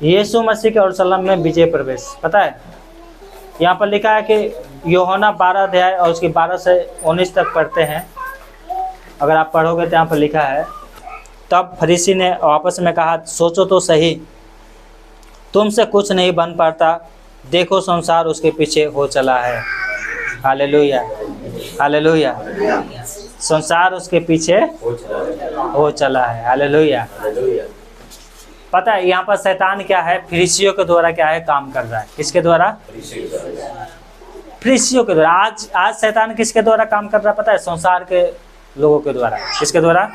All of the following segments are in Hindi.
यीशु मसीह के यरूशलेम में विजय प्रवेश। पता है यहाँ पर लिखा है कि यूहन्ना 12 अध्याय और उसकी 12 से 19 तक पढ़ते हैं। अगर आप पढ़ोगे तो यहाँ पर लिखा है, तब फरीसी ने आपस में कहा, सोचो तो सही, तुमसे कुछ नहीं बन पाता, देखो संसार उसके पीछे हो चला है। Hallelujah, hallelujah. संसार उसके पीछे हो चला है। हालेलुया। पता है यहाँ पर शैतान क्या है, फरीसियों के द्वारा क्या है काम कर रहा है। किसके द्वारा? फरीसियों के द्वारा। आज शैतान किसके द्वारा काम कर रहा है पता है? संसार के लोगों के द्वारा। किसके द्वारा?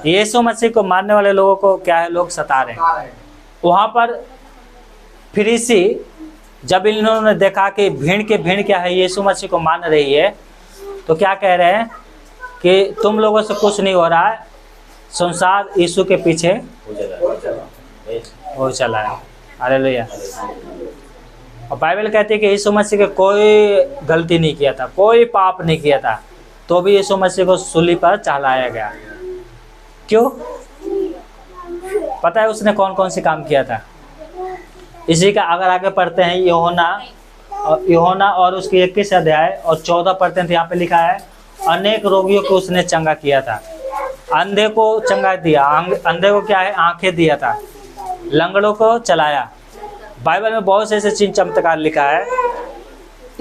यीशु मसीह को मानने वाले लोगों को क्या है, लोग सता रहे हैं। वहाँ पर फरीसी जब इन्होंने देखा कि भीड़ क्या है यीशु मसीह को मान रही है, तो क्या कह रहे हैं कि तुम लोगों से कुछ नहीं हो रहा है, संसार यीशु के पीछे हो चला है। हालेलुया। और बाइबल कहती है कि यीशु मसीह के कोई गलती नहीं किया था, कोई पाप नहीं किया था, तो भी यीशु मसीह को सूली पर चढ़ाया गया। क्यों? पता है उसने कौन कौन से काम किया था? इसी का अगर आगे पढ़ते हैं यूहन्ना और उसके 21 अध्याय और 14 पढ़ते हैं तो यहाँ पे लिखा है, अनेक रोगियों को उसने चंगा किया था, अंधे को चंगा दिया, अंधे को क्या है आंखें दिया था, लंगड़ों को चलाया। बाइबल में बहुत से ऐसे चिन्ह चमत्कार लिखा है।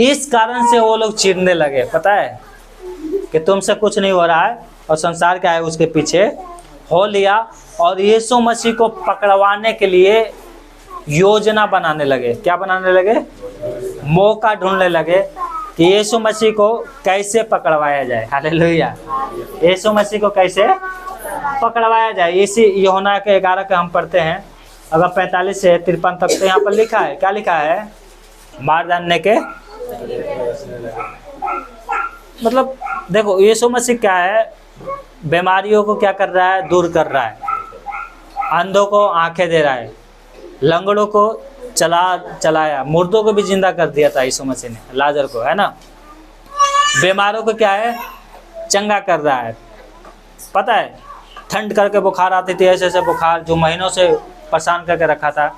इस कारण से वो लोग चिढ़ने लगे। पता है कि तुमसे कुछ नहीं हो रहा है और संसार क्या है उसके पीछे हो लिया, और यीशु मसीह को पकड़वाने के लिए योजना बनाने लगे। क्या बनाने लगे? मौका ढूंढने लगे कि यीशु मसीह को कैसे पकड़वाया जाए। हालेलुया। यीशु मसीह को कैसे पकड़वाया जाए। इसी यूहन्ना के 11 के हम पढ़ते हैं, अगर 45 से 53 तक, तो यहाँ पर लिखा है, क्या लिखा है? मार डालने के मतलब देखो यीशु मसीह क्या है, बीमारियों को क्या कर रहा है? दूर कर रहा है, अंधों को आंखें दे रहा है, लंगड़ों को चलाया, मुर्दों को भी जिंदा कर दिया था यीशु मसीह ने, लाजर को, है ना। बीमारों को क्या है? चंगा कर रहा है। पता है ठंड करके बुखार आती थी, ऐसे ऐसे बुखार जो महीनों से परेशान करके रखा था,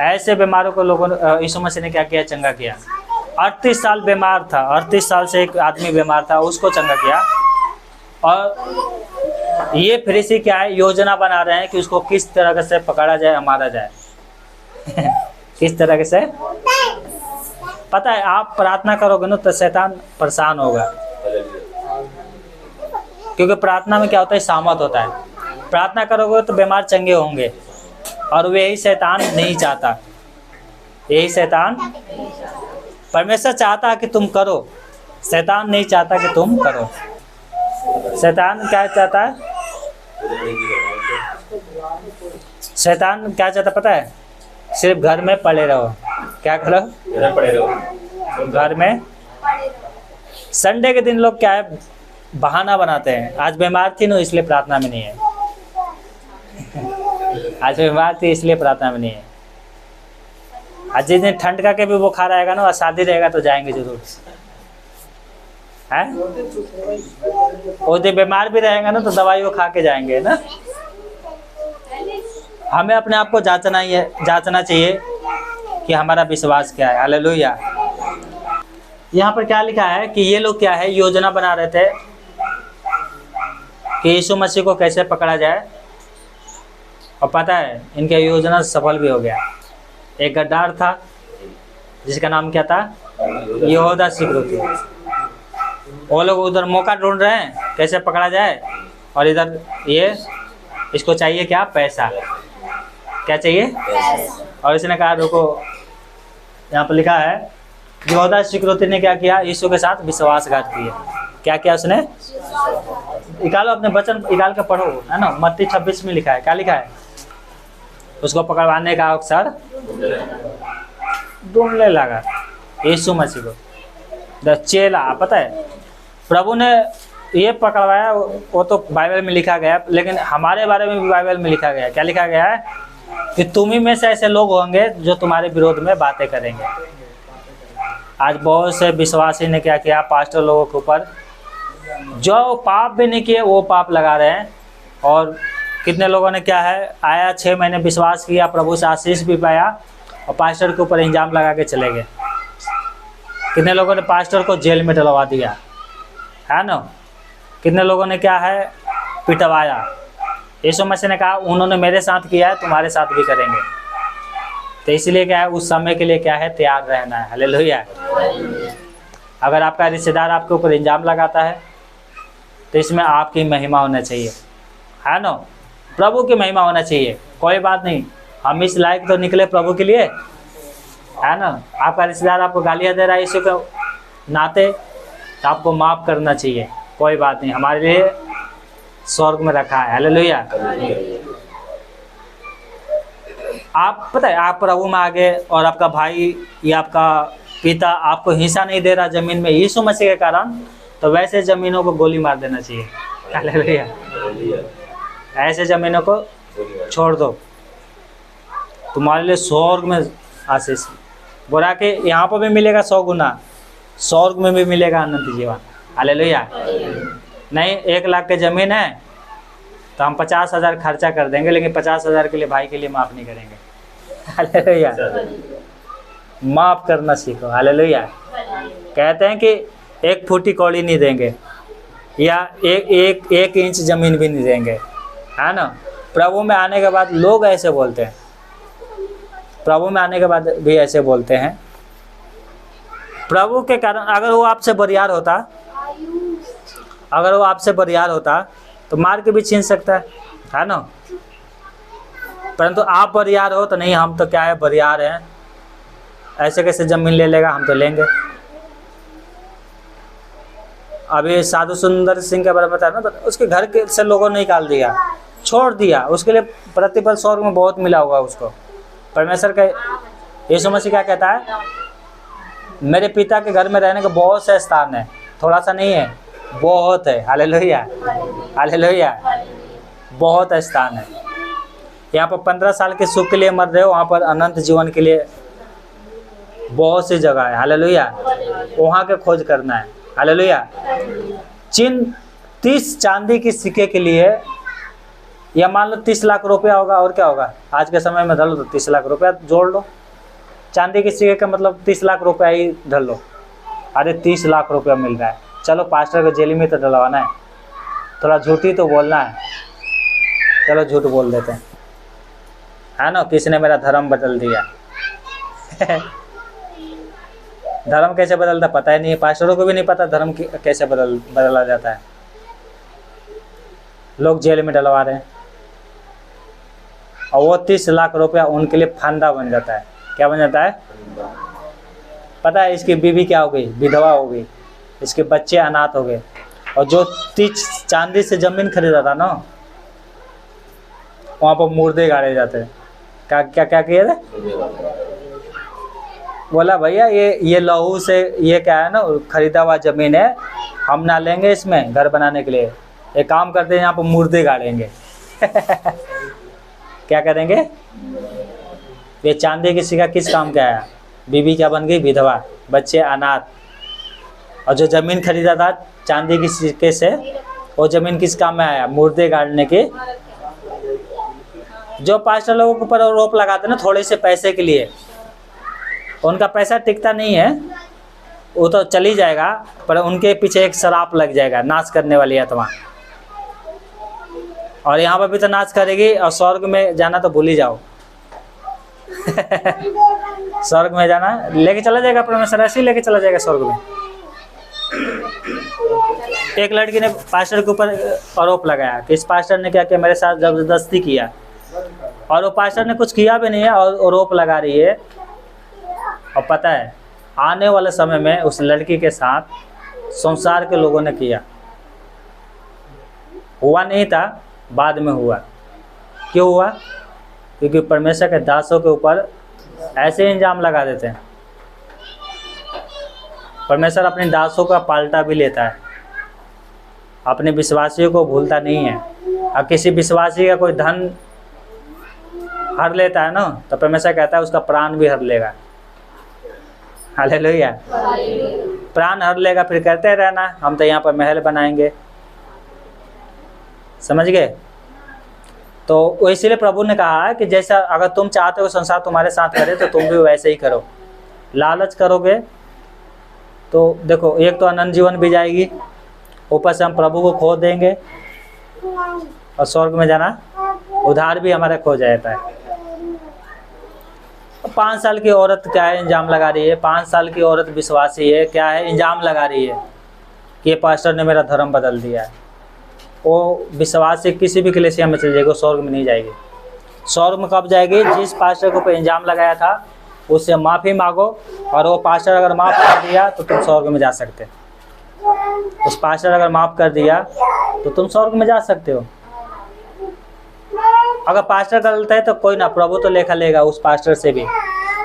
ऐसे बीमारों को लोगों ने यीशु मसीह ने क्या किया? चंगा किया। 38 साल बीमार था, 38 साल से एक आदमी बीमार था, उसको चंगा किया। और ये फरीसी क्या है? योजना बना रहे हैं कि उसको किस तरह से पकड़ा जाए, मारा जाए। किस तरह से? पता है आप प्रार्थना करोगे ना तो शैतान परेशान होगा, क्योंकि प्रार्थना में क्या होता है? सामत होता है। प्रार्थना करोगे तो बीमार चंगे होंगे, और यही शैतान नहीं चाहता। यही शैतान, परमेश्वर चाहता कि तुम करो, शैतान नहीं चाहता कि तुम करो। शैतान क्या चाहता है? शैतान क्या चाहता पता है? सिर्फ घर में पड़े रहो। क्या करो? घर में। संडे के दिन लोग क्या है? बहाना बनाते हैं, आज बीमार थी ना इसलिए प्रार्थना में नहीं है। आज बीमार थी इसलिए प्रार्थना में नहीं है। आज जिस दिन ठंड का के भी बुखार आएगा ना, शादी रहेगा तो जाएंगे जरूर, है। वो दिन बीमार भी रहेगा ना तो दवाई वो खा के जाएंगे ना। हमें अपने आप को जांचना चाहिए कि हमारा विश्वास क्या है। हालेलुया। यहाँ पर क्या लिखा है कि ये लोग क्या है? योजना बना रहे थे कि यीशु मसीह को कैसे पकड़ा जाए, और पता है इनकी योजना सफल भी हो गया। एक गद्दार था जिसका नाम क्या था? यहूदा इस्करियोती। वो लोग उधर मौका ढूंढ रहे हैं कैसे पकड़ा जाए, और इधर ये इसको चाहिए क्या? पैसा। क्या चाहिए? और इसने कहा रुको, यहाँ पर लिखा है यहूदा इस्करियोती ने क्या किया? यीशु के साथ विश्वासघात किया। क्या किया उसने? निकालो अपने वचन निकाल के पढ़ो, है ना। मत्ती 26 में लिखा है, क्या लिखा है? उसको पकड़वाने का अवसर ढूंढने लगा यीशु मसीह को। द चेला, पता है प्रभु ने ये पकड़वाया, वो तो बाइबल में लिखा गया, लेकिन हमारे बारे में भी बाइबल में लिखा गया। क्या लिखा गया है? कि तुम ही में से ऐसे लोग होंगे जो तुम्हारे विरोध में बातें करेंगे। आज बहुत से विश्वासी ने क्या किया? पास्टर लोगों के ऊपर जो पाप भी नहीं किए वो पाप लगा रहे हैं, और कितने लोगों ने क्या है, आया 6 महीने विश्वास किया, प्रभु से आशीष भी पाया और पास्टर के ऊपर इल्जाम लगा के चले गए। कितने लोगों ने पास्टर को जेल में डलवा दिया, है ना। कितने लोगों ने क्या है, पिटवाया। यीशु मसीह ने कहा उन्होंने मेरे साथ किया है, तुम्हारे साथ भी करेंगे। तो इसलिए क्या है, उस समय के लिए क्या है, तैयार रहना है। हालेलुया। अगर आपका रिश्तेदार आपके ऊपर इल्जाम लगाता है तो इसमें आपकी महिमा होना चाहिए, है ना, प्रभु की महिमा होना चाहिए। कोई बात नहीं, हम इस लायक तो निकले प्रभु के लिए, है ना। आपका रिश्तेदार आपको गालियाँ दे रहा है यीशु के नाते, तो आपको माफ़ करना चाहिए। कोई बात नहीं, हमारे लिए स्वर्ग में रखा है। हालेलुया। आप पता है, आप प्रभु में आ गए और आपका भाई या आपका पिता आपको हिस्सा नहीं दे रहा ज़मीन में यीशु मसीह के कारण, तो वैसे ज़मीनों को गोली मार देना चाहिए। हालेलुया। ऐसे ज़मीनों को छोड़ दो, तुम्हारे लिए स्वर्ग में आशीष। बुरा के यहाँ पर भी मिलेगा 100 गुना, स्वर्ग में भी मिलेगा अनंत जीवन। हालेलुया। नहीं 1 लाख की ज़मीन है तो हम 50,000 खर्चा कर देंगे, लेकिन 50,000 के लिए भाई के लिए माफ़ नहीं करेंगे। हालेलुया। माफ़ करना सीखो। हालेलुया। कहते हैं कि 1 फुटी कौड़ी नहीं देंगे या एक इंच ज़मीन भी नहीं देंगे, है ना। प्रभु में आने के बाद लोग ऐसे बोलते हैं, प्रभु में आने के बाद भी ऐसे बोलते हैं। प्रभु के कारण अगर वो आपसे बरियार होता, अगर वो आपसे बरियार होता तो मार के भी छीन सकता है ना। परंतु आप बरियार हो तो नहीं, हम तो क्या है, बरियार हैं, ऐसे कैसे ज़मीन ले लेगा, हम तो लेंगे। अभी साधु सुंदर सिंह के बारे में बताया ना, उसके घर के से लोगों ने निकाल दिया, छोड़ दिया, उसके लिए प्रतिफल स्वर्ग में बहुत मिला होगा उसको। परमेश्वर का यीशु मसीह क्या कहता है, मेरे पिता के घर में रहने के बहुत से स्थान है, थोड़ा सा नहीं है, बहुत है। हालेलुया। हालेलुया। बहुत स्थान है। यहाँ पर 15 साल के सुख के लिए मर रहे हो, वहाँ पर अनंत जीवन के लिए बहुत सी जगह है। हालेलुया। वहाँ के खोज करना है। हालेलुया। चिन्ह 30 चांदी की सिक्के के लिए, या मान लो 30 लाख रुपया होगा, और क्या होगा आज के समय में, धर लो तो 30 लाख रुपया जोड़ लो। चांदी के सिक्के का मतलब 30 लाख रुपया ही धर लो। अरे 30 लाख रुपया मिल रहा है, चलो पास्टर को जेल में तो डलवाना है, थोड़ा झूठी तो बोलना है, चलो झूठ बोल देते हैं, है ना। किसी ने मेरा धर्म बदल दिया। धर्म कैसे बदलता पता ही नहीं है, पास्टरों को भी नहीं पता धर्म कैसे बदला जाता है। लोग जेल में डलवा रहे हैं और वो 30 लाख रुपया उनके लिए फंदा बन जाता है। क्या बन जाता है पता है, इसकी बीवी क्या हो गई, विधवा हो गई, इसके बच्चे अनाथ हो गए। और जो 30 चांदी से ज़मीन खरीदा था ना, वहाँ पर मुर्दे गाड़े जाते हैं। क्या क्या क्या किए थे, बोला भैया ये लहू से, ये क्या है ना, खरीदा हुआ ज़मीन है, हम ना लेंगे इसमें घर बनाने के लिए, एक काम करते हैं यहाँ पर मुर्दे गाड़ेंगे। क्या करेंगे, ये चांदी की सिक्का किस काम का आया, बीवी क्या बन गई, विधवा, बच्चे अनाथ। और जो ज़मीन खरीदा था चांदी की सिक्के से, वो ज़मीन किस काम में आया, मुर्दे गाड़ने के। जो पास्टर लोगों के ऊपर आरोप लगाते हैं ना थोड़े से पैसे के लिए, उनका पैसा टिकता नहीं है, वो तो चली जाएगा, पर उनके पीछे एक शराप लग जाएगा, नाश करने वाली आत्मा। और यहाँ पर भी तो नाश करेगी, और स्वर्ग में जाना तो भूल ही जाओ। स्वर्ग में जाना लेके चला जाएगा परमेश्वर, ऐसे ही लेके चला जाएगा स्वर्ग में। एक लड़की ने पास्टर के ऊपर आरोप लगाया कि इस पास्टर ने क्या किया, मेरे साथ जबरदस्ती किया, और वो पास्टर ने कुछ किया भी नहीं है और आरोप लगा रही है। और पता है आने वाले समय में उस लड़की के साथ संसार के लोगों ने किया, हुआ नहीं था, बाद में हुआ। क्यों हुआ, क्योंकि परमेश्वर के दासों के ऊपर ऐसे इल्जाम लगा देते हैं। परमेश्वर अपने दासों का पाल्टा भी लेता है, अपने विश्वासियों को भूलता नहीं है। अब किसी विश्वासी का कोई धन हर लेता है ना, तो परमेश्वर कहता है उसका प्राण भी हर लेगा। हालेलुया। प्राण हर लेगा, फिर कहते रहना हम तो यहाँ पर महल बनाएंगे। समझ गए, तो इसीलिए प्रभु ने कहा है कि जैसा अगर तुम चाहते हो संसार तुम्हारे साथ करे तो तुम भी वैसे ही करो। लालच करोगे तो देखो, एक तो अनंत जीवन भी जाएगी, ऊपर से हम प्रभु को खो देंगे, और स्वर्ग में जाना उधार भी हमारा खो जाता है। 5 साल की औरत क्या है इंजाम लगा रही है, 5 साल की औरत विश्वासी है, क्या है इंजाम लगा रही है कि ये पास्टर ने मेरा धर्म बदल दिया है। वो विश्वासी किसी भी कलीसिया में चल जाएगी, वो स्वर्ग में नहीं जाएगी। स्वर्ग में कब जाएगी? जिस पास्टर को ऊपर इंजाम लगाया था उससे माफ़ी मांगो, और वो पास्टर अगर माफ़ कर दिया तो तुम स्वर्ग में जा सकते हो। उस पास्टर अगर माफ़ कर दिया तो तुम स्वर्ग में जा सकते हो। अगर पास्टर गलत है तो कोई ना, प्रभु तो लेखा लेगा उस पास्टर से भी,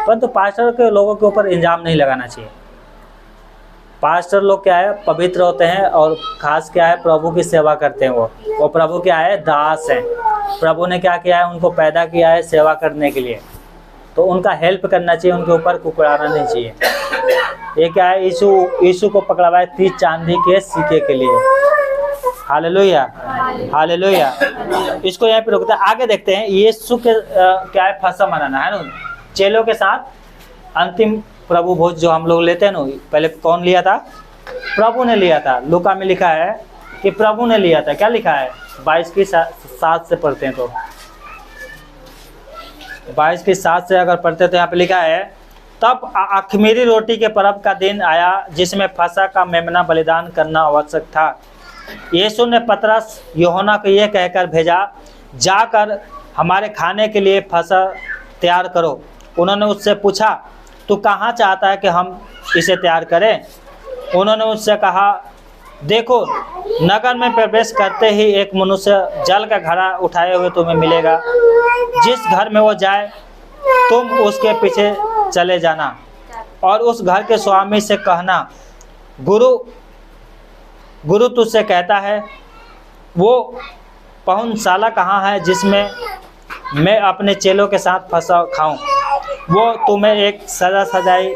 परंतु पास्टर के लोगों के ऊपर इंजाम नहीं लगाना चाहिए। पास्टर लोग क्या है, पवित्र होते हैं, और खास क्या है, प्रभु की सेवा करते हैं। वो प्रभु क्या है, दास हैं। प्रभु ने क्या किया है, उनको पैदा किया है सेवा करने के लिए, तो उनका हेल्प करना चाहिए, उनके ऊपर कुकड़ाना नहीं चाहिए। ये क्या है, यीशु को पकड़वाए 30 चांदी के सिक्के के लिए। Hallelujah, hallelujah. इसको यहाँ पे रुकते हैं, आगे देखते हैं। यीशु के क्या है, फसह मनाना है ना, चेलों के साथ अंतिम प्रभु भोज जो हम लोग लेते हैं ना, पहले कौन लिया था? प्रभु ने लिया था। लूका में लिखा है कि प्रभु ने लिया था। क्या लिखा है? 22 की 7 से पढ़ते हैं तो 22 की 7 से अगर पढ़ते तो यहाँ पे लिखा है, तब अख़मीरी रोटी के पर्व का दिन आया जिसमें फसह का मेमना बलिदान करना आवश्यक था। यीशु ने पतरस यूहन्ना को यह कहकर भेजा, जाकर हमारे खाने के लिए फसह तैयार करो। उन्होंने उससे पूछा, तू कहाँ चाहता है कि हम इसे तैयार करें? उन्होंने उससे कहा, देखो, नगर में प्रवेश करते ही एक मनुष्य जल का घड़ा उठाए हुए तुम्हें मिलेगा। जिस घर में वो जाए तुम उसके पीछे चले जाना, और उस घर के स्वामी से कहना, गुरु तुझसे कहता है, वो पहुंचशाला कहाँ है जिसमें मैं अपने चेलों के साथ फसह खाऊं? वो तुम्हें एक सजाई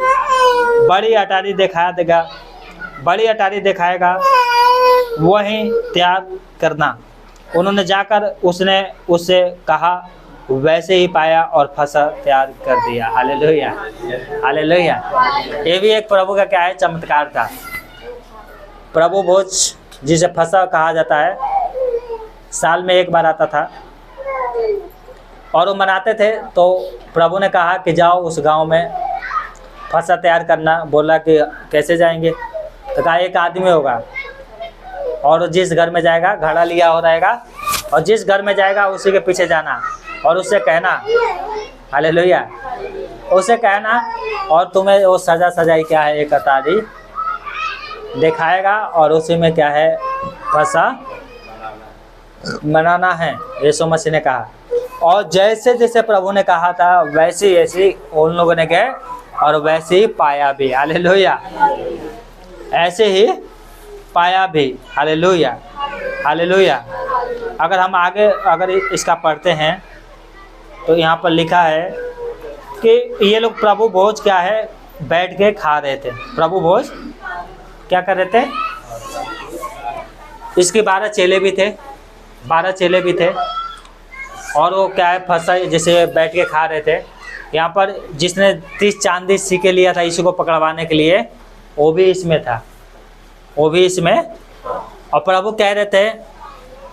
बड़ी अटारी दिखा देगा, बड़ी अटारी दिखाएगा, वहीं तैयार करना। उन्होंने जाकर उसने उससे कहा, वैसे ही पाया और फसह तैयार कर दिया। Hallelujah, hallelujah. ये भी एक प्रभु का क्या है, चमत्कार था। प्रभु भोज जिसे फसह कहा जाता है, साल में एक बार आता था और वो मनाते थे। तो प्रभु ने कहा कि जाओ उस गांव में फसह तैयार करना। बोला कि कैसे जाएंगे? तो कहा एक आदमी होगा और जिस घर में जाएगा घड़ा लिया हो रहेगा, और जिस घर में जाएगा उसी के पीछे जाना और उससे कहना, हालेलुया, उसे कहना, और तुम्हें वो सजाई क्या है, एक अटारी दिखाएगा, और उसी में क्या है, फसह मनाना है। यीशु मसीह ने कहा, और जैसे जैसे प्रभु ने कहा था वैसे ऐसे उन लोगों ने गए और वैसे ही पाया भी। हालेलुया, ऐसे ही पाया भी। Hallelujah, hallelujah. अगर हम आगे अगर इसका पढ़ते हैं तो यहाँ पर लिखा है कि ये लोग प्रभु भोज क्या है, बैठ के खा रहे थे। प्रभु भोज क्या कर रहे थे? इसके 12 चेले भी थे, 12 चेले भी थे, और वो क्या है, फसह जैसे बैठ के खा रहे थे। यहाँ पर जिसने 30 चांदी सिक्के लिया था यीशु को पकड़वाने के लिए, वो भी इसमें था, वो भी इसमें। और प्रभु कह रहे थे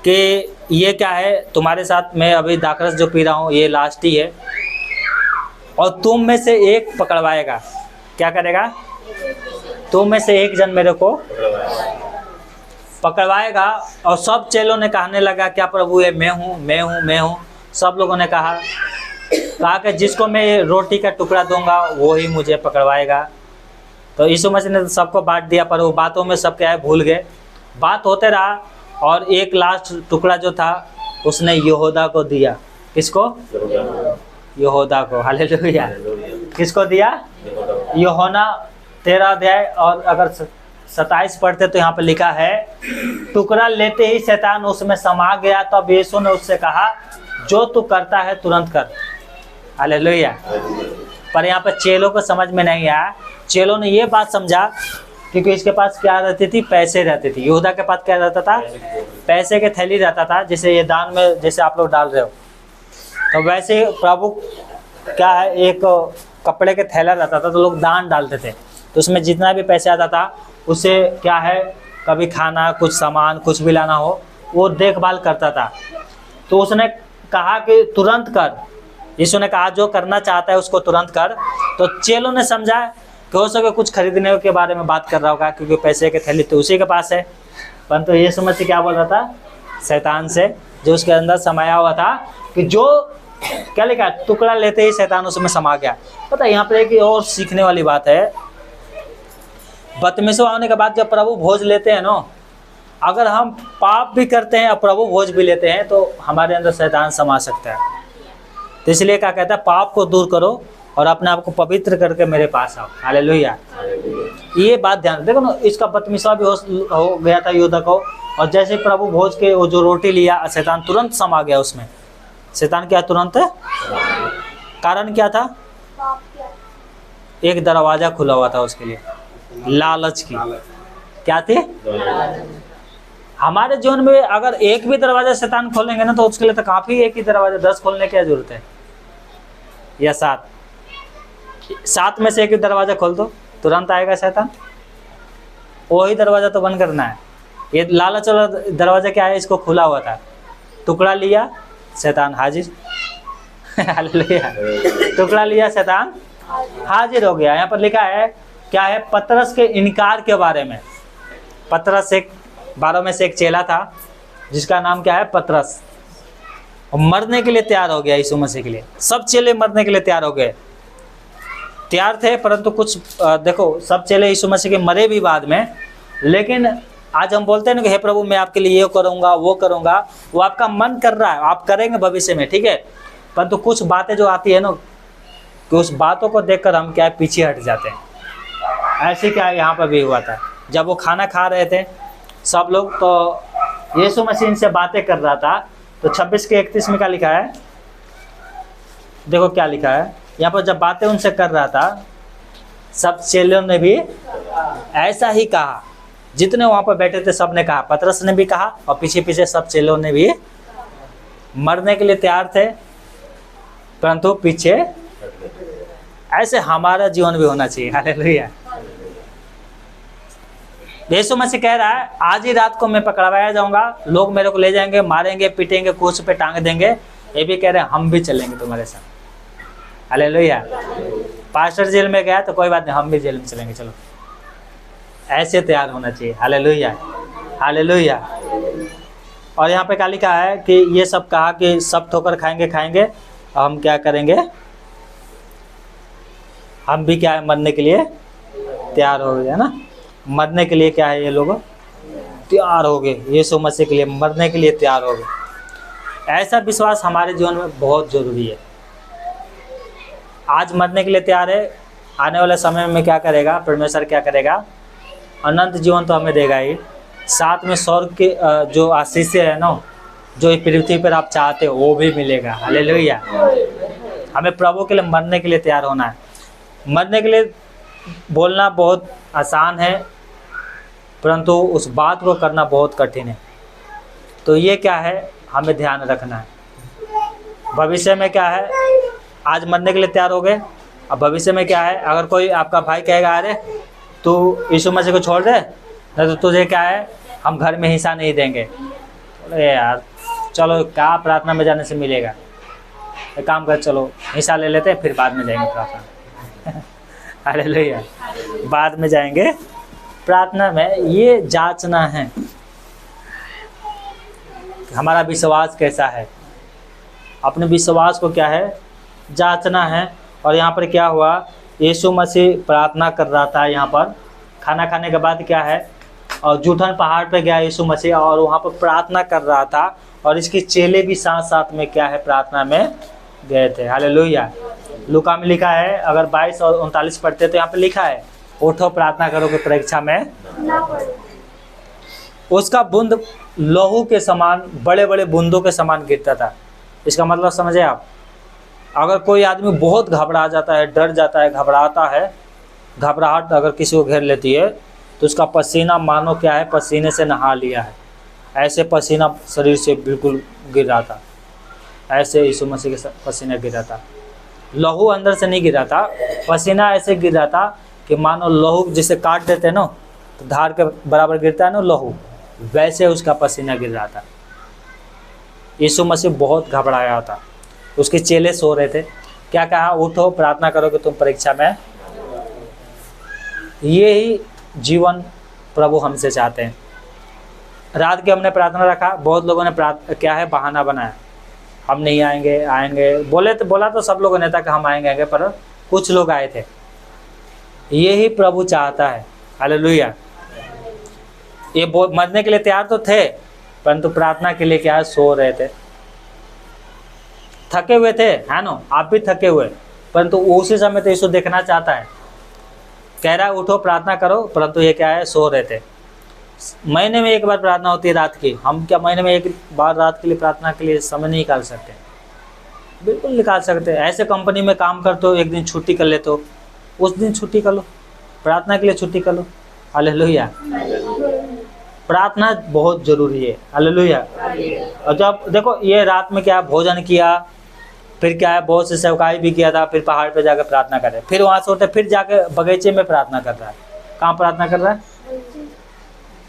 कि ये क्या है, तुम्हारे साथ मैं अभी दाखरस जो पी रहा हूँ ये लास्ट ही है, और तुम में से एक पकड़वाएगा। क्या करेगा? तुम में से एक जन मेरे को पकड़वाएगा। और सब चेलों ने कहने लगा, क्या प्रभु ये मैं हूँ, मैं हूँ, मैं हूँ। सब लोगों ने कहा कि जिसको मैं रोटी का टुकड़ा दूंगा वो ही मुझे पकड़वाएगा। तो यीशु मसीह ने तो सबको बांट दिया, पर वो बातों में सब क्या है, भूल गए। बात होते रहा, और एक लास्ट टुकड़ा जो था उसने यहूदा को दिया। किसको? यहूदा को। हालेलुया। किसको दिया? यूहन्ना 13 अध्याय और अगर 27 पढ़ते तो यहाँ पे लिखा है, टुकड़ा लेते ही शैतान उसमें समा गया। तब यीशु ने उससे कहा, जो तू करता है तुरंत कर। हालेलुया। पर यहाँ पर चेलों को समझ में नहीं आया। चेलों ने ये बात समझा क्योंकि इसके पास क्या रहती थी, पैसे रहती थी। यहूदा के पास क्या रहता था, पैसे के थैली रहता था, जैसे ये दान में जैसे आप लोग डाल रहे हो, तो वैसे प्रभु क्या है, एक कपड़े के थैला रहता था, तो लोग दान डालते थे, तो उसमें जितना भी पैसे आता था उससे क्या है, कभी खाना, कुछ सामान, कुछ भी लाना हो, वो देखभाल करता था। तो उसने कहा कि तुरंत कर, यीशु ने कहा जो करना चाहता है उसको तुरंत कर। तो चेलों ने समझा कि हो सके कुछ खरीदने के बारे में बात कर रहा होगा, क्योंकि पैसे के थैली तो उसी के पास है। परंतु यीशु मसीह क्या बोल रहा था, शैतान से, जो उसके अंदर समाया हुआ था, कि जो क्या लिखा, टुकड़ा लेते ही शैतान उसमें समा गया। पता है यहाँ पर एक और सीखने वाली बात है, बदतमीजों होने के बाद जब प्रभु भोज लेते हैं ना, अगर हम पाप भी करते हैं और प्रभु भोज भी लेते हैं तो हमारे अंदर शैतान समा सकता है। तो इसलिए क्या कहता है, पाप को दूर करो और अपने आप को पवित्र करके मेरे पास आओ। हालेलुया। ये बात ध्यान देखो ना, इसका बदतमीज़ा भी हो गया था यहूदा को, और जैसे प्रभु भोज के वो जो रोटी लिया, शैतान तुरंत समा गया उसमें। शैतान क्या तुरंत, कारण क्या था, एक दरवाजा खुला हुआ था उसके लिए, लालच की। क्या थी, हमारे जीवन में अगर एक भी दरवाजा शैतान खोलेंगे ना, तो उसके लिए तो काफी, एक ही दरवाजा 10 खोलने की क्या जरूरत है, या 7 में से एक ही दरवाजा खोल दो, तुरंत आएगा शैतान। वही दरवाजा तो बंद करना है। ये लालच वाला दरवाजा क्या है, इसको खुला हुआ था, टुकड़ा लिया शैतान हाजिर। हालेलुया। टुकड़ा लिया शैतान हाजिर हो गया। यहाँ पर लिखा है क्या है, पतरस के इनकार के बारे में। पतरस एक 12 में से एक चेला था, जिसका नाम क्या है, पतरस, और मरने के लिए तैयार हो गया यीशु मसीह के लिए। सब चेले मरने के लिए तैयार हो गए, तैयार थे, परंतु कुछ देखो, सब चेले यीशु मसीह के मरे भी बाद में। लेकिन आज हम बोलते हैं ना कि हे प्रभु मैं आपके लिए ये करूँगा वो करूँगा, वो आपका मन कर रहा है, आप करेंगे भविष्य में, ठीक है, परंतु कुछ बातें जो आती है ना, कि उस बातों को देखकर हम क्या पीछे हट जाते हैं। ऐसे क्या यहाँ पर भी हुआ था, जब वो खाना खा रहे थे सब लोग, तो यीशु मसीह से बातें कर रहा था। तो 26 के 31 में क्या लिखा है, देखो क्या लिखा है यहाँ पर, जब बातें उनसे कर रहा था, सब चेलों ने भी ऐसा ही कहा, जितने वहाँ पर बैठे थे सब ने कहा, पतरस ने भी कहा, और पीछे पीछे सब चेलों ने भी। मरने के लिए तैयार थे, परंतु पीछे। ऐसे हमारा जीवन भी होना चाहिए। हालेलुया। यीशु मसीह कह रहा है, आज ही रात को मैं पकड़वाया जाऊंगा, लोग मेरे को ले जाएंगे, मारेंगे, पीटेंगे, क्रूस पे टांग देंगे। ये भी कह रहे हैं हम भी चलेंगे तुम्हारे साथ। हालेलुया। पास्टर जेल में गया तो कोई बात नहीं, हम भी जेल में चलेंगे, चलो। ऐसे तैयार होना चाहिए। Hallelujah, hallelujah. और यहाँ पे क्या लिखा है कि ये सब कहा कि सब ठोकर खाएंगे, और हम क्या करेंगे, हम भी क्या है, मरने के लिए तैयार हो गए, है ना। मरने के लिए क्या है, ये लोग तैयार हो गए, यीशु मसीह के लिए मरने के लिए तैयार हो गए। ऐसा विश्वास हमारे जीवन में बहुत जरूरी है। आज मरने के लिए तैयार है, आने वाले समय में क्या करेगा परमेश्वर, क्या करेगा, अनंत जीवन तो हमें देगा ही, साथ में स्वर्ग के जो आशीष है ना, जो पृथ्वी पर आप चाहते हो वो भी मिलेगा। हालेलुया। हमें प्रभु के लिए मरने के लिए तैयार होना है। मरने के लिए बोलना बहुत आसान है, परंतु उस बात को करना बहुत कठिन है। तो ये क्या है, हमें ध्यान रखना है। भविष्य में क्या है, आज मरने के लिए तैयार हो गए, अब भविष्य में क्या है, अगर कोई आपका भाई कहेगा अरे तू यीशु मसीह को छोड़ दे, नहीं तो तुझे क्या है, हम घर में हिस्सा नहीं देंगे। अरे यार चलो, क्या प्रार्थना में जाने से मिलेगा, एक काम कर, चलो हिस्सा ले लेते हैं, फिर बाद में जाएंगे प्रार्थना। हालेलुया। बाद में जाएंगे प्रार्थना में। ये जांचना है हमारा विश्वास कैसा है, अपने विश्वास को क्या है, जांचना है। और यहाँ पर क्या हुआ, यीशु मसीह प्रार्थना कर रहा था यहाँ पर, खाना खाने के बाद क्या है, और जूठन पहाड़ पर गया यीशु मसीह, और वहाँ पर प्रार्थना कर रहा था, और इसके चेले भी साथ साथ में क्या है, प्रार्थना में गए थे। हालेलुया। लूका में लिखा है, अगर 22 और 39 पढ़ते तो यहाँ पे लिखा है, उठो प्रार्थना करो कि परीक्षा में। उसका बूंद लहू के समान, बड़े बड़े बूंदों के समान गिरता था। इसका मतलब समझे आप, अगर कोई आदमी बहुत घबरा जाता है, डर जाता है, घबराता है, घबराहट अगर किसी को घेर लेती है, तो उसका पसीना मानो क्या है, पसीने से नहा लिया है। ऐसे पसीना शरीर से बिल्कुल गिर रहा था, ऐसे यीशु मसीह के पसीना गिर रहा था। लहू अंदर से नहीं गिर रहा था, पसीना ऐसे गिर रहा था कि मानो लहू जिसे काट देते हैं ना तो धार के बराबर गिरता है ना लहू, वैसे उसका पसीना गिर रहा था। यीशु मसीह बहुत घबराया था। उसके चेले सो रहे थे। क्या कहा, उठो प्रार्थना करो कि तुम परीक्षा में। ये ही जीवन प्रभु हमसे चाहते हैं। रात के हमने प्रार्थना रखा, बहुत लोगों ने क्या है बहाना बनाया, हम नहीं आएंगे, आएंगे बोला तो सब लोगों ने था कि हम आएंगे, पर कुछ लोग आए थे। ये ही प्रभु चाहता है। हालेलुया। ये मरने के लिए तैयार तो थे, परंतु प्रार्थना के लिए क्या है, सो रहे थे, थके हुए थे, है ना, आप भी थके हुए, परंतु उसी समय तो यीशु देखना चाहता है, कह रहा है उठो प्रार्थना करो, परंतु ये क्या है, सो रहे थे। महीने में एक बार प्रार्थना होती है रात की, हम क्या महीने में एक बार रात के लिए प्रार्थना के लिए समय नहीं निकाल सकते? बिल्कुल निकाल सकते हैं। ऐसे कंपनी में काम करते हो, एक दिन छुट्टी कर लेते हो, उस दिन छुट्टी कर लो, प्रार्थना के लिए छुट्टी कर लो। हालेलुया। प्रार्थना बहुत जरूरी है। हालेलुया। और जब देखो ये रात में क्या भोजन किया, फिर क्या है बहुत से सेवकाई भी किया था, फिर पहाड़ पे जाकर प्रार्थना करे, फिर वहाँ से उठे फिर जाके बगीचे में प्रार्थना कर रहा है। कहाँ प्रार्थना कर रहा है?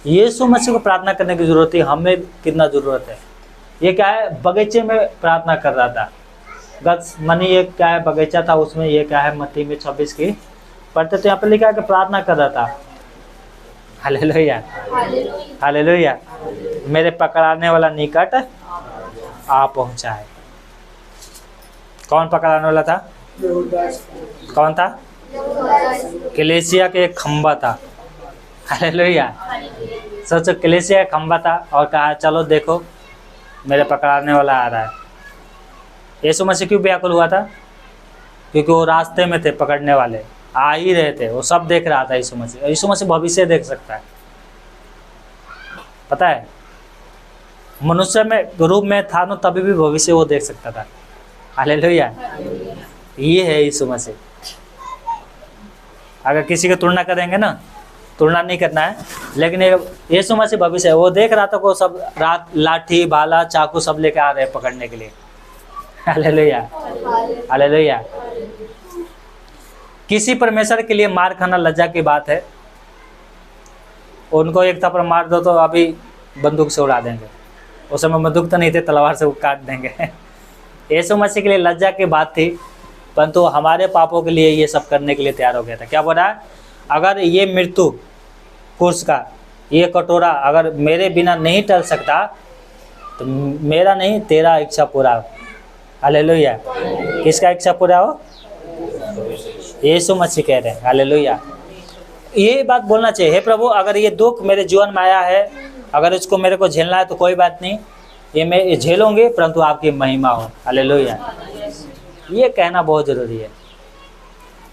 यीशु मसीह को प्रार्थना करने की जरूरत है, हमें कितना जरूरत है। ये क्या है, बगीचे में प्रार्थना कर रहा था। गत्समनी ये क्या है, बगीचा था, उसमें ये क्या है, मत्ती में 26 की पढ़ते तो यहाँ पर लिखा है कि प्रार्थना कर रहा था। Hallelujah, hallelujah. मेरे पकड़ाने वाला निकट आ पहुंचा है। कौन पकड़ाने वाला था? कौन था? कलीसिया के एक खंबा था। हालेलुया। सोचो, कलीसिया का खंबा था और कहा चलो देखो मेरे पकड़ाने वाला आ रहा है। यीशु मसीह क्यों व्याकुल हुआ था? क्योंकि वो रास्ते में थे, पकड़ने वाले आ ही रहे थे, वो सब देख रहा था। यीशु मसीह भविष्य देख सकता है, पता है, मनुष्य में रूप में था ना, तभी भी भविष्य वो देख सकता था। हालेलुया। ये है यीशु मसीह। अगर किसी की तुलना करेंगे ना, तुलना नहीं करना है, लेकिन यीशु मसीह भविष्य है। वो देख रहा था को सब रात लाठी भाला चाकू सब लेके आ रहे हैं पकड़ने के लिए। Hallelujah, hallelujah. किसी परमेश्वर के लिए मार खाना लज्जा की बात है। उनको एक थप्पड़ मार दो तो अभी बंदूक से उड़ा देंगे, उस समय बंदूक तो नहीं थे, तलवार से काट देंगे। यीशु मसीह के लिए लज्जा की बात थी, परंतु हमारे पापों के लिए ये सब करने के लिए तैयार हो गया था। क्या बोल रहा है? अगर ये मृत्यु कुर्स का ये कटोरा अगर मेरे बिना नहीं टल सकता तो मेरा नहीं तेरा इच्छा पूरा हो। हालेलुया। किसका इच्छा पूरा हो? यीशु मसीह कह रहे हैं। हालेलुया। ये बात बोलना चाहिए, हे प्रभु अगर ये दुख मेरे जीवन में आया है, अगर इसको मेरे को झेलना है तो कोई बात नहीं, ये मैं झेलूंगी, परंतु आपकी महिमा हो। हालेलुया। ये कहना बहुत जरूरी है।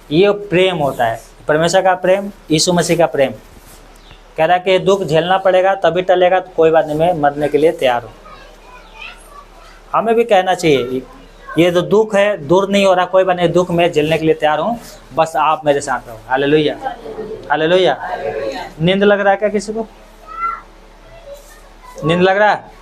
ये प्रेम होता है, परमेश्वर का प्रेम, यीशु मसीह का प्रेम। कह रहा है कि दुख झेलना पड़ेगा तभी टलेगा, तो कोई बात नहीं, मैं मरने के लिए तैयार हूँ। हमें भी कहना चाहिए ये जो दुख है दूर नहीं हो रहा, कोई बात नहीं, दुख में झेलने के लिए तैयार हूँ, बस आप मेरे साथ रहो। Hallelujah, hallelujah. नींद लग रहा है क्या किसी को? नींद लग रहा है?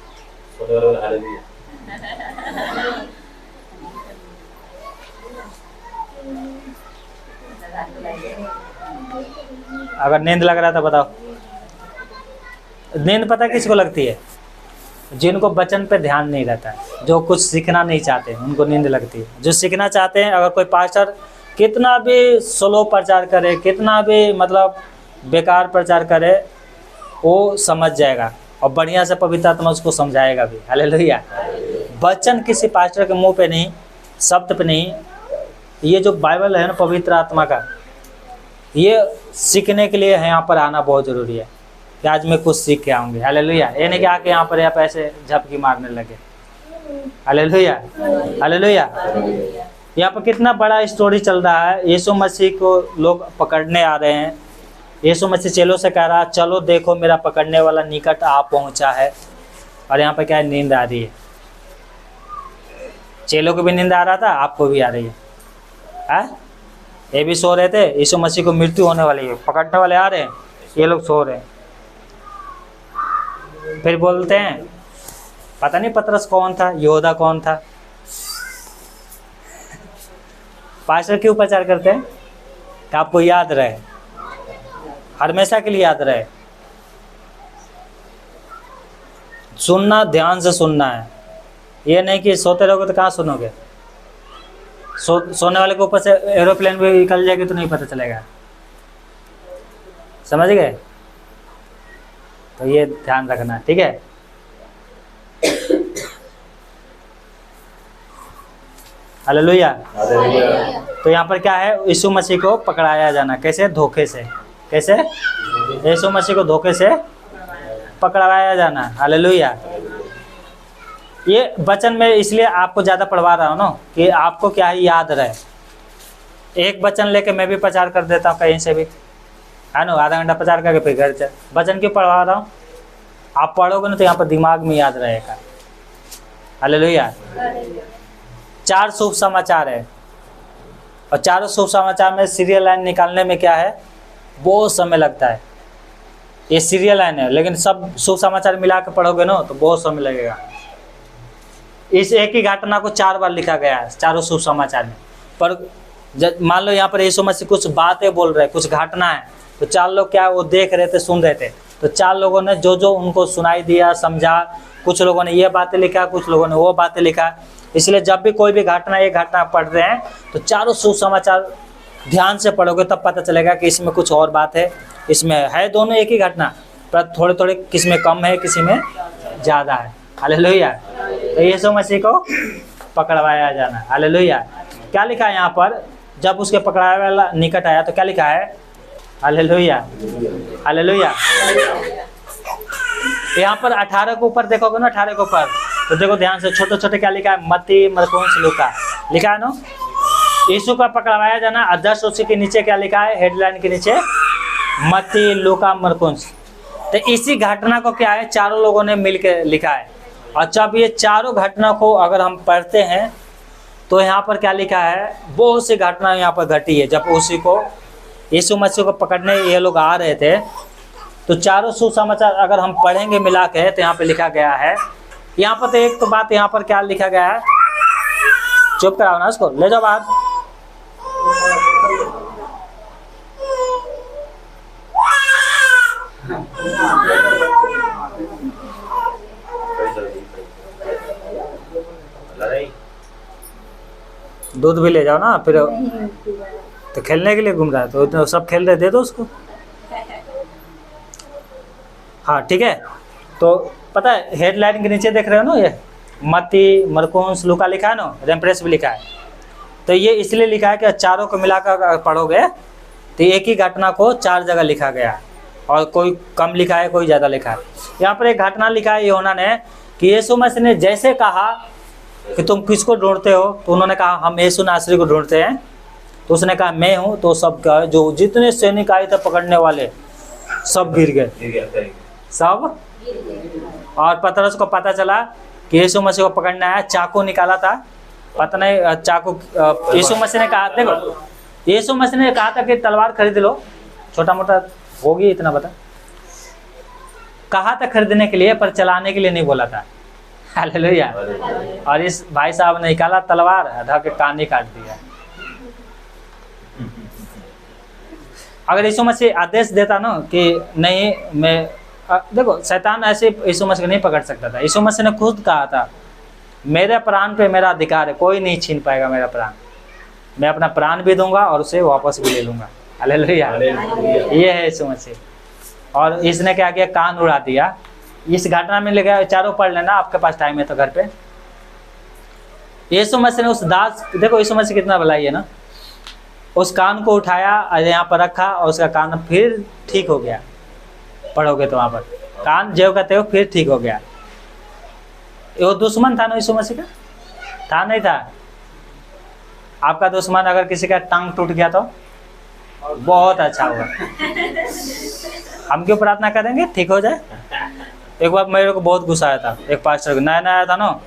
अगर नींद लग रहा है तो बताओ। नींद पता किसको लगती है? जिनको वचन पे ध्यान नहीं रहता है, जो कुछ सीखना नहीं चाहते, उनको नींद लगती है। जो सीखना चाहते हैं, अगर कोई पास्टर कितना भी स्लो प्रचार करे, कितना भी मतलब बेकार प्रचार करे, वो समझ जाएगा और बढ़िया से पवित्र आत्मा उसको समझाएगा भी। हालेलुया। वचन किसी पास्टर के मुंह पे नहीं, शब्द पे नहीं, ये जो बाइबल है ना पवित्र आत्मा का, ये सीखने के लिए है, यहाँ पर आना बहुत ज़रूरी है कि आज मैं कुछ सीख के आऊँगी। हालेलुया। ये नहीं कि आके यहाँ पर आप ऐसे झपकी मारने लगे। Hallelujah, hallelujah. यहाँ पर कितना बड़ा स्टोरी चल रहा है। यीशु मसीह को लोग पकड़ने आ रहे हैं। यीशु मसीह चेलों से कह रहा है चलो देखो मेरा पकड़ने वाला निकट आ पहुँचा है। और यहाँ पर क्या है, नींद आ रही है। चेलों को भी नींद आ रहा था, आपको भी आ रही है। ये भी सो रहे थे, यीशु मसीह को मृत्यु होने वाली है, पकड़ने वाले आ रहे हैं। ये लोग सो रहे हैं। फिर बोलते हैं पता नहीं पतरस कौन था, यहूदा कौन था। पास्टर क्यों प्रचार करते हैं कि आपको याद रहे, हमेशा के लिए याद रहे। सुनना, ध्यान से सुनना है। ये नहीं कि सोते रहोगे तो कहाँ सुनोगे। सोने वाले के ऊपर से एरोप्लेन भी निकल जाएगी तो नहीं पता चलेगा। समझ गए? तो ये ध्यान रखना, ठीक है। हालेलुया। तो यहाँ पर क्या है, यीशु मसीह को पकड़ाया जाना। कैसे? धोखे से। कैसे? यीशु मसीह को धोखे से पकड़वाया जाना। हालेलुया। ये वचन में इसलिए आपको ज़्यादा पढ़वा रहा हूँ ना कि आपको क्या है याद रहे। एक वचन लेके मैं भी प्रचार कर देता हूँ कहीं से भी, है ना, आधा घंटा प्रचार करके फिर घर चल। वचन क्यों पढ़वा रहा हूँ? आप पढ़ोगे ना तो यहाँ पर दिमाग में याद रहेगा। हालेलुया। 4 शुभ समाचार है और चारों शुभ समाचार में सीरियल लाइन निकालने में क्या है, बहुत समय लगता है। ये सीरियल लाइन है, लेकिन सब शुभ समाचार मिला के पढ़ोगे ना तो बहुत समय लगेगा। इस एक ही घटना को 4 बार लिखा गया है चारों शुभ समाचार में। पर मान लो यहाँ पर यीशु मसीह कुछ बातें बोल रहे, कुछ घटना है, तो 4 लोग क्या वो देख रहे थे, सुन रहे थे। तो 4 लोगों ने जो जो उनको सुनाई दिया, समझा। कुछ लोगों ने ये बातें लिखा, कुछ लोगों ने वो बातें लिखा। इसलिए जब भी कोई भी घटना, एक घटना पढ़ रहे हैं तो चारों शुभ समाचार ध्यान से पढ़ोगे तब पता चलेगा कि इसमें कुछ और बात है। इसमें है दोनों एक ही घटना, पर थोड़े थोड़े किसी में कम है, किसी में ज़्यादा है। हालेलुया। तो यीशु मसीह को पकड़वाया जाना। हालेलुया। क्या लिखा है यहाँ पर? जब उसके पकड़ाया वाला निकट आया तो क्या लिखा है? हालेलुया। हालेलुया। यहाँ पर 18 के ऊपर देखोगे ना, 18 के ऊपर तो देखो ध्यान से, छोटे छोटे क्या लिखा है? मत्ती, मरकुस, लूका लिखा है ना। यीशु का पकड़वाया जाना। जस्ट उसी के नीचे क्या लिखा है? हेडलाइन के नीचे मत्ती, लूका, मरकुस। तो इसी घटना को क्या है, चारों लोगों ने मिलकर लिखा है। और जब ये चारों घटना को अगर हम पढ़ते हैं तो यहाँ पर क्या लिखा है, बहुत सी घटना यहाँ पर घटी है। जब उसी को यीशु मसीह को पकड़ने ये लोग आ रहे थे तो चारों सुसमाचार अगर हम पढ़ेंगे मिला के तो यहाँ पे लिखा गया है। यहाँ पर तो एक तो बात यहाँ पर क्या लिखा गया है, चुप कराओ ना इसको, ले जाओ बाहर। दूध भी ले जाओ ना, फिर तो खेलने के लिए घूम रहा है तो सब खेल रहे, दे दो उसको। हाँ ठीक है। तो पता है हेडलाइन के नीचे देख रहे हो ना, ये मत्ती, मरकुस, लूका लिखा है ना, रेफरेंस भी लिखा है। तो ये इसलिए लिखा है कि चारों को मिलाकर पढ़ोगे तो एक ही घटना को 4 जगह लिखा गया, और कोई कम लिखा है, कोई ज़्यादा लिखा है। यहाँ पर एक घटना लिखा है यूहन्ना ने कि यीशु मसीह ने जैसे कहा कि तुम किसको ढूंढते हो, तो उन्होंने कहा हम यीशु नासरी को ढूंढते हैं। तो उसने कहा मैं हूँ। तो सब जो जितने सैनिक आए थे पकड़ने वाले सब गिर गए, सब। और पतरस को पता चला कि यीशु मसीह को पकड़ने आया, चाकू निकाला था, पता नहीं चाकू। यीशु मसीह ने कहा, देखो यीशु मसीह ने कहा था कि तलवार खरीद लो, छोटा मोटा होगी इतना बता, कहा था खरीदने के लिए, पर चलाने के लिए नहीं बोला था। हालेलुया। और इस भाई साहब ने निकाला तलवार, आधा के कान ही काट दिया। अगर यीशु मसीह आदेश देता ना कि नहीं, मैं देखो शैतान ऐसे यीशु मसीह को नहीं पकड़ सकता था। यीशु मसीह ने खुद कहा था मेरे प्राण पे मेरा अधिकार है, कोई नहीं छीन पाएगा मेरा प्राण। मैं अपना प्राण भी दूंगा और उसे वापस भी ले लूंगा। हालेलुया। ये है यीशु मसीह। और इसने क्या किया, कान उड़ा दिया। इस घटना में ले गया, चारों पढ़ लेना, आपके पास टाइम है तो घर पे। यीशु मसीह ने उस दास, देखो यीशु मसीह कितना भलाई है ना, उस कान को उठाया और यहाँ पर रखा और उसका कान फिर ठीक हो गया। पढ़ोगे तो वहाँ पर कान जो कहते हो फिर ठीक हो गया। वो दुश्मन था ना यीशु मसीह का, था नहीं था? आपका दुश्मन अगर किसी का टांग टूट गया तो बहुत अच्छा होगा। हम क्यों प्रार्थना करेंगे ठीक हो जाए। एक बार मेरे को बहुत गुस्सा आया था, एक पास्टर नया नया आया था ना,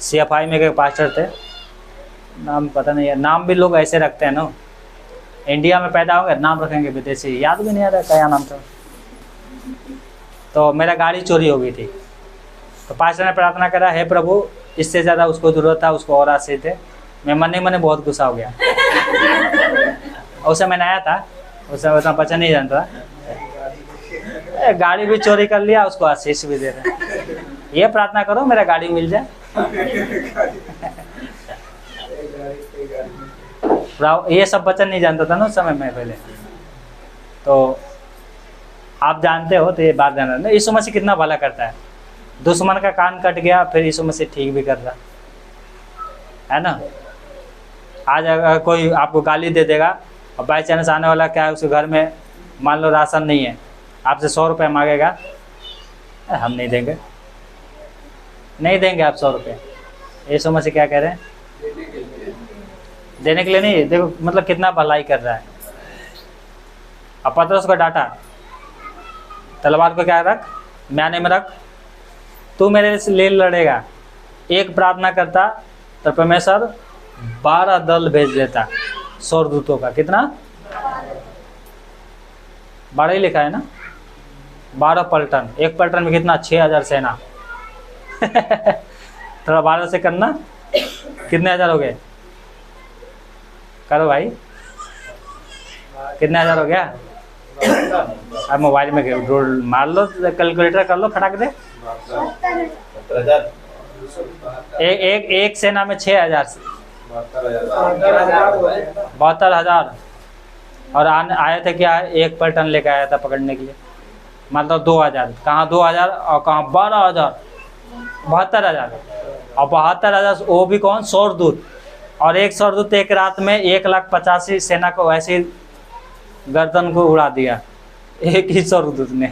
CFI में एक पास्टर थे, नाम पता नहीं है, नाम भी लोग ऐसे रखते हैं ना। इंडिया में पैदा होंगे नाम रखेंगे विदेशी, याद भी नहीं आ रहा क्या नाम था। तो मेरा गाड़ी चोरी हो गई थी, तो पास्टर ने प्रार्थना करा, हे प्रभु इससे ज़्यादा उसको ज़रूरत था, उसको और आसे थे। मैं मन ही मन बहुत गुस्सा हो गया। उसे मैं नया था, उसे उतना बचा नहीं जानता, गाड़ी भी चोरी कर लिया, उसको आशीष भी दे रहे। ये प्रार्थना करो मेरा गाड़ी मिल जाए। ये सब वचन नहीं जानता था ना उस समय में पहले। तो आप जानते हो, तो ये बात जानना, यीशु मसीह कितना भला करता है। दुश्मन का कान कट गया, फिर यीशु मसीह ठीक भी कर रहा है ना। आज अगर कोई आपको गाली दे देगा और बाई चांस आने वाला क्या है, उसके घर में मान लो राशन नहीं है, आपसे 100 रुपये मांगेगा, हम नहीं देंगे, नहीं देंगे आप 100 रुपये। यीशु मसीह क्या कह रहे हैं, देने के लिए नहीं, देखो मतलब कितना भलाई कर रहा है। अब पतरस को डांटा, तलवार को क्या रख, म्याने में रख, तू मेरे लिए लड़ेगा। एक प्रार्थना करता तो परमेश्वर 12 दल भेज देता स्वर्गदूतों का। कितना, 12 ही लिखा है ना, 12 पलटन। एक पलटन में कितना, 6000 सेना। थोड़ा 12 से करना, कितने हजार हो गए, करो भाई, कितने हजार हो गया। अब मोबाइल में मार लो, कैलकुलेटर कर लो, खटाक दे। एक सेना में 6000, 72,000। और आए थे क्या, एक पलटन लेके आया था पकड़ने के लिए, मतलब 2000। कहाँ 2000 और कहाँ 12,000, 72,000। और 72,000 वो भी कौन, स्वर्गदूत। और एक स्वर्गदूत एक रात में 1,85,000 सेना को ऐसे गर्दन को उड़ा दिया, एक ही स्वर्गदूत ने।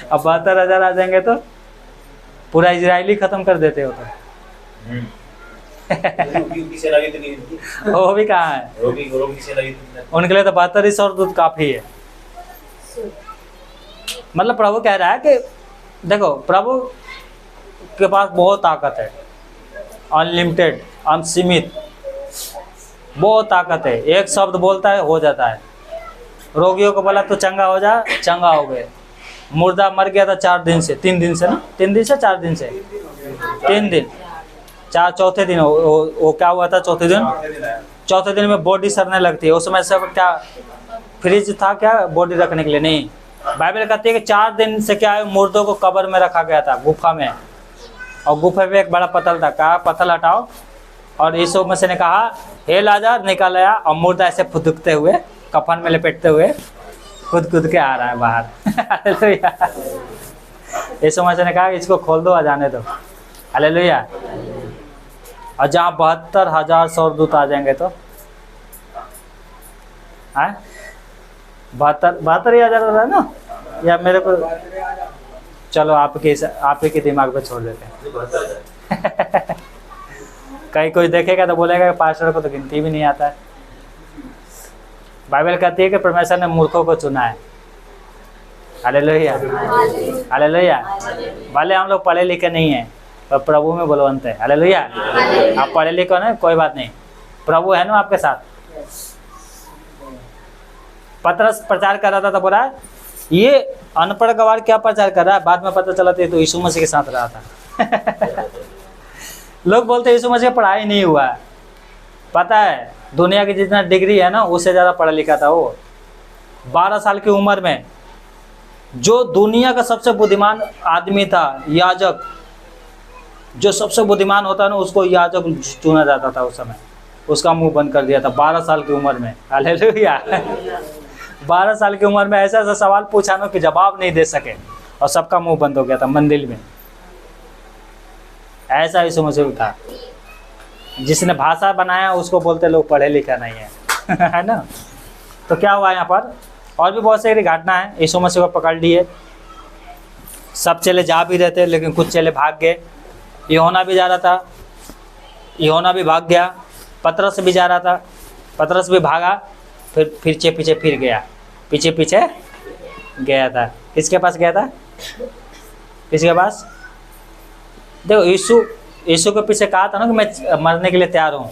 अब 72,000 आ जाएंगे तो पूरा इजराइली खत्म कर देते हो। तो वो भी कहाँ है, उनके लिए तो 72 ही स्वर्गदूत काफी है। मतलब प्रभु कह रहा है कि देखो, प्रभु के पास बहुत ताकत है, अनलिमिटेड, अनसीमित, बहुत ताकत है। एक शब्द बोलता है, हो जाता है। रोगियों को बोला तो चंगा हो जा, चंगा हो गए। मुर्दा मर गया था 4 दिन से, 3 दिन से ना, 3 दिन से 4 दिन से, 3 दिन, चौथे दिन वो क्या हुआ था, चौथे दिन में बॉडी सड़ने लगती है। उस समय सब क्या फ्रिज था क्या बॉडी रखने के लिए, नहीं। बाइबल कहती है कि 4 दिन से क्या है, मुर्दों को कब्र में रखा गया था, गुफा में। और गुफे पे एक बड़ा पत्थर था, कहा पत्थर हटाओ। और यीशु मसीह ने कहा, हे लाजर निकल आया। और मुर्दा ऐसे फुदकते हुए, कफन में लपेटते हुए कूद के आ रहा है बाहर। यीशु मसीह ने कहा इसको खोल दो, आ जाने दो। हालेलुया। और जहाँ 72,000 स्वर्गदूत आ जाएंगे तो 72,000 हो रहा है ना, या मेरे को, चलो आप ही के दिमाग पे छोड़ देते हैं। कहीं कोई देखेगा तो बोलेगा कि पास्टर को तो गिनती भी नहीं आता है। बाइबल कहती है कि परमेश्वर ने मूर्खों को चुना है। Hallelujah, hallelujah. भले हम लोग पढ़े लिखे नहीं हैं, पर प्रभु में बलवंत है। हालेलुया। आप पढ़े लिखे ना, कोई बात नहीं, प्रभु है ना आपके साथ। पतरस प्रचार कर रहा था तो बोला ये अनपढ़ गवार क्या प्रचार कर रहा है। बाद में पता चला था तो यीशु मसीह के साथ रहा था। लोग बोलते यीशु मसीह पढ़ाई नहीं हुआ है। पता है दुनिया की जितना डिग्री है ना, उससे ज़्यादा पढ़ा लिखा था वो। 12 साल की उम्र में जो दुनिया का सबसे बुद्धिमान आदमी था, याजक, जो सबसे बुद्धिमान होता है ना, उसको याजक चुना जाता था उस समय। उसका मुंह बंद कर दिया था 12 साल की उम्र में। हालेलुया। 12 साल की उम्र में ऐसा ऐसा सवाल पूछा ना कि जवाब नहीं दे सके, और सबका मुंह बंद हो गया था मंदिर में। ऐसा यीशु मसीह था। जिसने भाषा बनाया उसको बोलते लोग पढ़े लिखा नहीं है। है ना। तो क्या हुआ यहाँ पर, और भी बहुत सारी घटना है। यीशु मसीह को पकड़ लिए, सब चेले जा भी रहे थे, लेकिन कुछ चेले भाग गए। यूहन्ना भी जा रहा था, यूहन्ना भी भाग गया। पतरस भी जा रहा था, पतरस भी भागा, फिर पीछे फिर गया, पीछे गया था। किसके पास गया था, किसके पास। देखो यीशु के पीछे कहा था ना कि मैं मरने के लिए तैयार हूँ,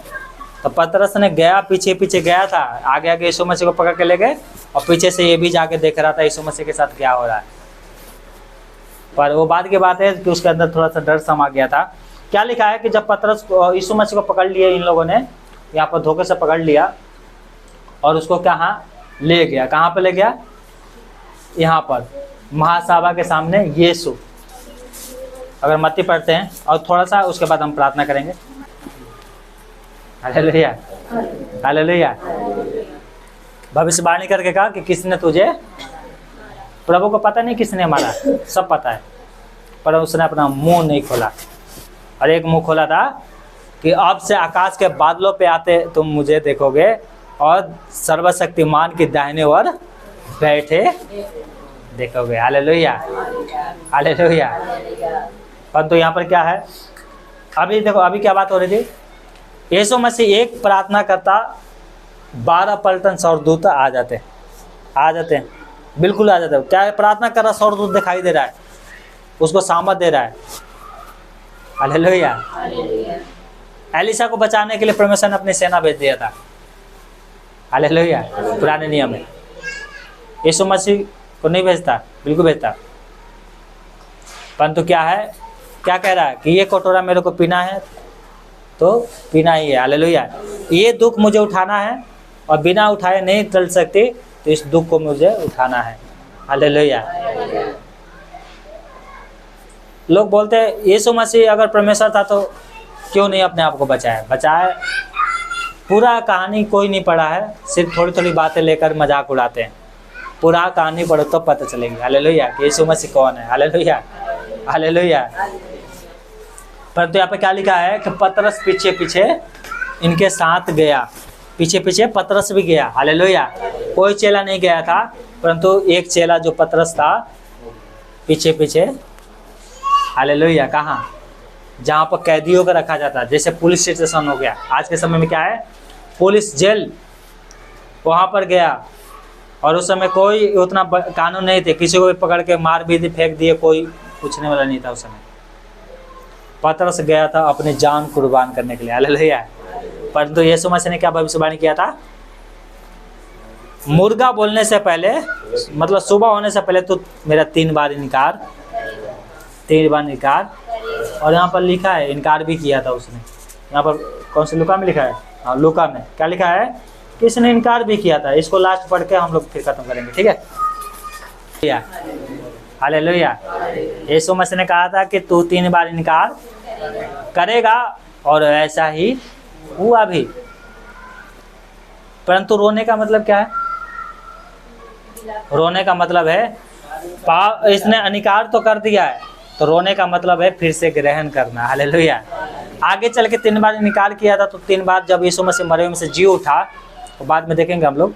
तो पतरस ने गया, पीछे पीछे गया था, आगे आगे यीशु मसीह को पकड़ के ले गए, और पीछे से ये भी जाके देख रहा था यीशु मसीह के साथ क्या हो रहा है। पर वो बाद की बात है कि उसके अंदर थोड़ा सा डर समा गया था। क्या लिखा है कि जब पतरस यीशु मसीह को पकड़ लिए इन लोगों ने, यहाँ पर धोखे से पकड़ लिया और उसको कहाँ ले गया, कहाँ पे ले गया, यहाँ पर महासभा के सामने यीशु। अगर मत्ती पढ़ते हैं और थोड़ा सा उसके बाद हम प्रार्थना करेंगे। Hallelujah, hallelujah. भविष्यवाणी करके कहा कि किसने तुझे, प्रभु को पता नहीं किसने मारा, सब पता है, पर उसने अपना मुंह नहीं खोला। और एक मुंह खोला था कि अब से आकाश के बादलों पे आते तुम मुझे देखोगे और सर्वशक्तिमान की दाहिने ओर बैठे देखोगे। Hallelujah, hallelujah. परंतु यहाँ पर क्या है, अभी देखो अभी क्या बात हो रही थी। यीशु मसीह एक प्रार्थना करता 12 पलटन स्वर्गदूत आ जाते हैं, बिल्कुल आ जाते हैं। क्या प्रार्थना कर रहा, स्वर्गदूत दिखाई दे रहा है, उसको सामर्थ दे रहा है। हालेलुया। एलिशा को बचाने के लिए परमेश्वर ने अपनी सेना भेज दिया था। हालेलुया। पुराने नियम में यीशु मसीह को नहीं भेजता, बिल्कुल भेजता। परंतु क्या है, क्या कह रहा है कि ये कटोरा मेरे को पीना है तो पीना ही है। हालेलुया। ये दुख मुझे उठाना है और बिना उठाए नहीं टल सकती, तो इस दुख को मुझे उठाना है। हालेलुया। लोग बोलते हैं यीशु मसीह अगर परमेश्वर था तो क्यों नहीं अपने आप को बचाया। पूरा कहानी कोई नहीं पढ़ा है, सिर्फ थोड़ी थोड़ी बातें लेकर मजाक उड़ाते हैं। पूरा कहानी पढ़ो तो पता चलेगी। हालेलुया कि यीशु मसीह कौन है। Hallelujah, hallelujah. परंतु यहाँ पे क्या लिखा है कि पतरस पीछे पीछे इनके साथ गया, पीछे पीछे पतरस भी गया। हालेलुया। कोई चेला नहीं गया था, परंतु एक चेला जो पतरस था पीछे पीछे। हालेलुया। कहाँ, जहाँ पर कैदियों को रखा जाता है, जैसे पुलिस स्टेशन हो गया, आज के समय में क्या है पुलिस जेल, वहाँ पर गया। और उस समय कोई उतना कानून नहीं थे, किसी को भी पकड़ के मार भी फेंक दिए, कोई पूछने वाला नहीं था उस समय। पतरस गया था अपनी जान कुर्बान करने के लिए। हालेलुया। परंतु यीशु मसीह ने क्या भविष्यवाणी किया था, मुर्गा बोलने से पहले, मतलब सुबह होने से पहले तो मेरा 3 बार इनकार। और यहाँ पर लिखा है इनकार भी किया था उसने। यहाँ पर कौन से लूका में लिखा है, हाँ लूका में क्या लिखा है कि इसने इनकार भी किया था। इसको लास्ट पढ़ के हम लोग फिर खत्म करेंगे, ठीक है। हालेलुया। यीशु मसीह ने कहा था कि तू 3 बार इनकार करेगा, और ऐसा ही हुआ भी। परंतु रोने का मतलब क्या है, रोने का मतलब है इसने इनकार तो कर दिया है, तो रोने का मतलब है फिर से ग्रहण करना। हालेलुया। आगे चल के 3 बार इनकार किया था, तो 3 बार जब यीशु मसीह मरे में से जी उठा, तो बाद में देखेंगे हम लोग,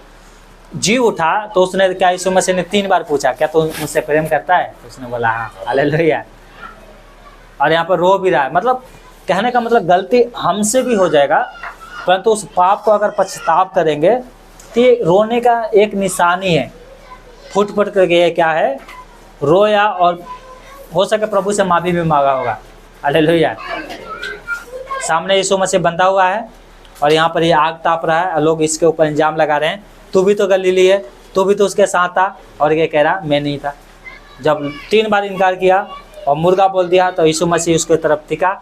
जी उठा तो उसने क्या, यीशु मसीह ने 3 बार पूछा क्या तू मुझसे प्रेम करता है, तो उसने बोला हाँ। हालेलुया। और यहाँ पर रो भी रहा है, मतलब कहने का मतलब गलती हमसे भी हो जाएगा, परंतु उस पाप को अगर पछताव करेंगे तो ये रोने का एक निशानी है। फुट फुट करके ये क्या है, रोया, और हो सके प्रभु से माफी भी मांगा होगा। हालेलुया। सामने यीशु मसीह बंधा हुआ है और यहाँ पर ये आग ताप रहा है, और लोग इसके ऊपर इल्जाम लगा रहे हैं, तू भी तो गलीली है, तू भी तो उसके साथ था। और ये कह रहा मैं नहीं था। जब 3 बार इनकार किया और मुर्गा बोल दिया, तो यीशु मसीह उसके तरफ तिका,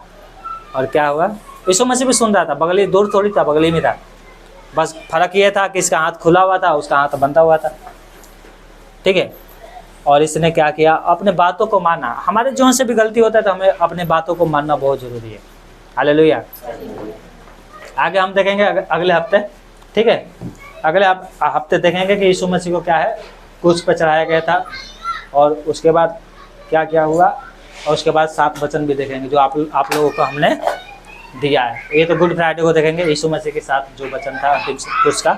और क्या हुआ, यीशु मसीह भी सुन रहा था, बगली दूर थोड़ी था, बगली में था। बस फर्क ये था कि इसका हाथ खुला हुआ था, उसका हाथ बंधा हुआ था, ठीक है। और इसने क्या किया, अपने बातों को माना। हमारे जीवन से भी गलती होता है, तो हमें अपने बातों को मानना बहुत जरूरी है। हालेलुया। आगे हम देखेंगे अगले हफ्ते, ठीक है। अगले हफ्ते देखेंगे कि यीशु मसीह को क्या है क्रूस पर चढ़ाया गया था, और उसके बाद क्या क्या हुआ, और उसके बाद 7 वचन भी देखेंगे जो आप लोगों को हमने दिया है। ये तो गुड फ्राइडे को देखेंगे यीशु मसीह के साथ जो वचन था अंतिम क्रूस का,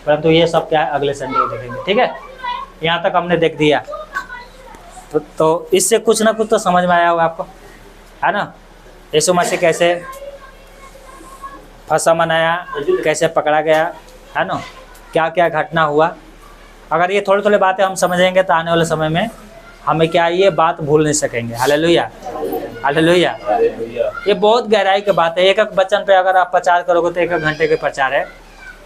परंतु ये सब क्या है अगले संडे को देखेंगे, ठीक है। यहाँ तक हमने देख दिया, तो इससे कुछ ना कुछ तो समझ में आया होगा आपको, है ना। यीशु मसीह कैसे फंसा मनाया, कैसे पकड़ा गया, है ना, क्या क्या घटना हुआ। अगर ये थोड़ी थोड़ी बातें हम समझेंगे तो आने वाले समय में हमें क्या ये बात भूल नहीं सकेंगे। हालेलुया। हालेलुया। ये बहुत गहराई की बात है। एक एक वचन पे अगर आप प्रचार करोगे तो 1 घंटे के प्रचार है,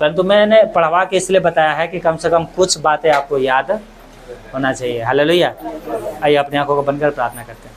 परंतु मैंने पढ़वा के इसलिए बताया है कि कम से कम कुछ बातें आपको याद होना चाहिए। हालेलुया। आइए अपनी आंखों को बंद कर प्रार्थना करते हैं।